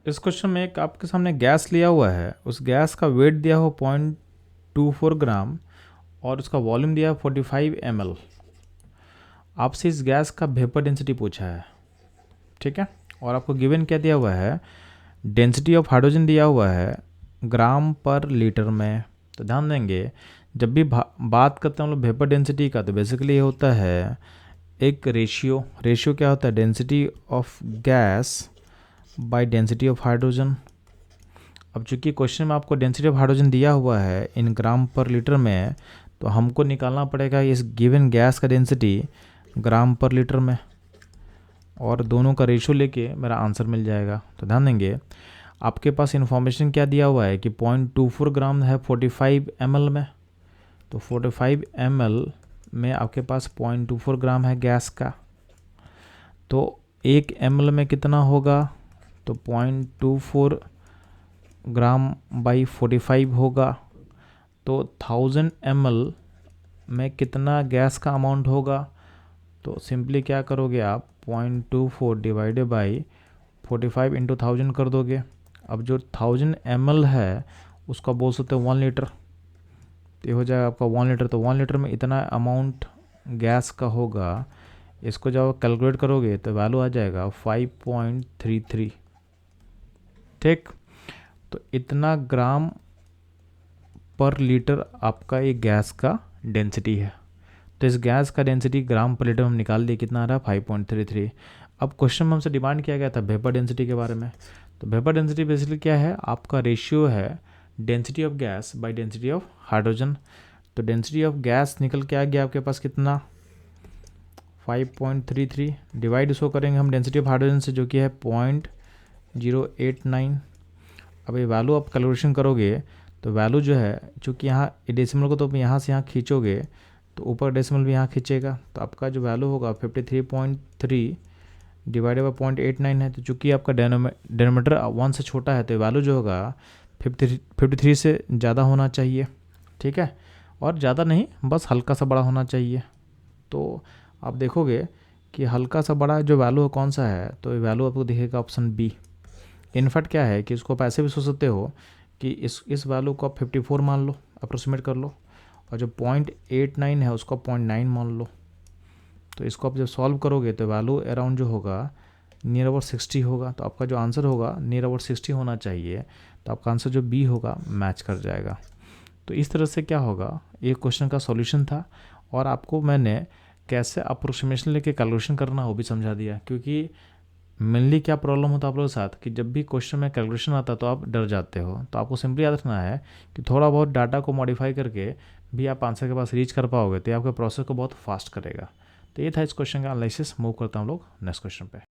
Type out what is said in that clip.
इस क्वेश्चन में एक आपके सामने गैस लिया हुआ है, उस गैस का वेट दिया हुआ 0.24 ग्राम और उसका वॉल्यूम दिया 45 ml। आपसे इस गैस का वेपर डेंसिटी पूछा है, ठीक है। और आपको गिवन क्या दिया हुआ है, डेंसिटी ऑफ हाइड्रोजन दिया हुआ है ग्राम पर लीटर में। तो ध्यान देंगे, जब भी बात करते हैं हम लोग वेपर डेंसिटी का, तो बेसिकली ये होता है एक रेशियो क्या होता है, density of gas by density of hydrogen. अब चूंकि क्वेश्चन में आपको डेंसिटी ऑफ हाइड्रोजन दिया हुआ है इन ग्राम पर लीटर में, तो हमको निकालना पड़ेगा इस गिवन गैस का डेंसिटी ग्राम पर लीटर में, और दोनों का रेशियो लेके मेरा आंसर मिल जाएगा। तो ध्यान देंगे, आपके पास इन्फॉर्मेशन क्या दिया हुआ है कि 0.24 ग्राम है 45 ml में। तो 45 ml में आपके पास 0.24 ग्राम है गैस का। तो 1 ml में कितना होगा, तो 0.24 ग्राम बाई 45 होगा। तो 1000 ml में कितना गैस का अमाउंट होगा, तो सिंपली क्या करोगे आप 0.24 डिवाइडेड बाई 45 इंटू 1000 कर दोगे। अब जो 1000 ml है उसका बोल सकते हो 1 लीटर, तो ये हो जाएगा आपका 1 लीटर। तो 1 लीटर में इतना अमाउंट गैस का होगा, इसको जब आप कैलकुलेट करोगे तो वैल्यू आ जाएगा 5.33, ठीक। तो इतना ग्राम पर लीटर आपका ये गैस का डेंसिटी है। तो इस गैस का डेंसिटी ग्राम पर लीटर हम निकाल दिए, कितना आ रहा है 5.33। अब क्वेश्चन में हमसे डिमांड किया गया था वेपर डेंसिटी के बारे में। तो वेपर डेंसिटी बेसिकली क्या है, आपका रेशियो है density of gas by density of hydrogen. तो डेंसिटी ऑफ गैस निकल के आ गया आपके पास कितना 5.33, डिवाइड इसको करेंगे हम डेंसिटी ऑफ हाइड्रोजन से जो कि है 0.089। अब ये वैल्यू आप कैलकुलेशन करोगे तो वैल्यू जो है, चूँकि यहाँ डेसिमल को तो यहाँ से यहाँ खींचोगे तो ऊपर डेसिमल भी यहाँ खींचेगा, तो आपका जो वैल्यू होगा 53.3 डिवाइडेड बाई 0.89 है। तो चूँकि आपका डेनोमीटर 1 से छोटा है, तो वैल्यू जो होगा 53 से ज़्यादा होना चाहिए, ठीक है। और ज़्यादा नहीं, बस हल्का सा बड़ा होना चाहिए। तो आप देखोगे कि हल्का सा बड़ा जो वैल्यू है कौन सा है, तो ये वैल्यू आपको दिखेगा ऑप्शन बी। इनफैक्ट क्या है कि इसको आप ऐसे भी सोच सकते हो कि इस वैल्यू को आप 54 मान लो, अप्रोक्सीमेट कर लो, और जो 0.89 है उसको 0.9 मान लो। तो इसको आप जब सॉल्व करोगे तो वैल्यू अराउंड जो होगा नियर अबाउट 60 होगा। तो आपका जो आंसर होगा नियर अबाउट 60 होना चाहिए। तो आपका आंसर जो बी होगा मैच कर जाएगा। तो इस तरह से क्या होगा, ये क्वेश्चन का सॉल्यूशन था, और आपको मैंने कैसे अप्रोक्सीमेशन लेके कैलकुलेशन करना वो भी समझा दिया। क्योंकि मेनली क्या प्रॉब्लम होता है आप लोगों के साथ कि जब भी क्वेश्चन में कैलकुलेशन आता है तो आप डर जाते हो। तो आपको सिंपली याद रखना है कि थोड़ा बहुत डाटा को मॉडिफाई करके भी आप आंसर के पास रीच कर पाओगे, तो ये आपके प्रोसेस को बहुत फास्ट करेगा। तो ये था इस क्वेश्चन का एनालिसिस। मूव करता हूँ हम लोग नेक्स्ट क्वेश्चन पे।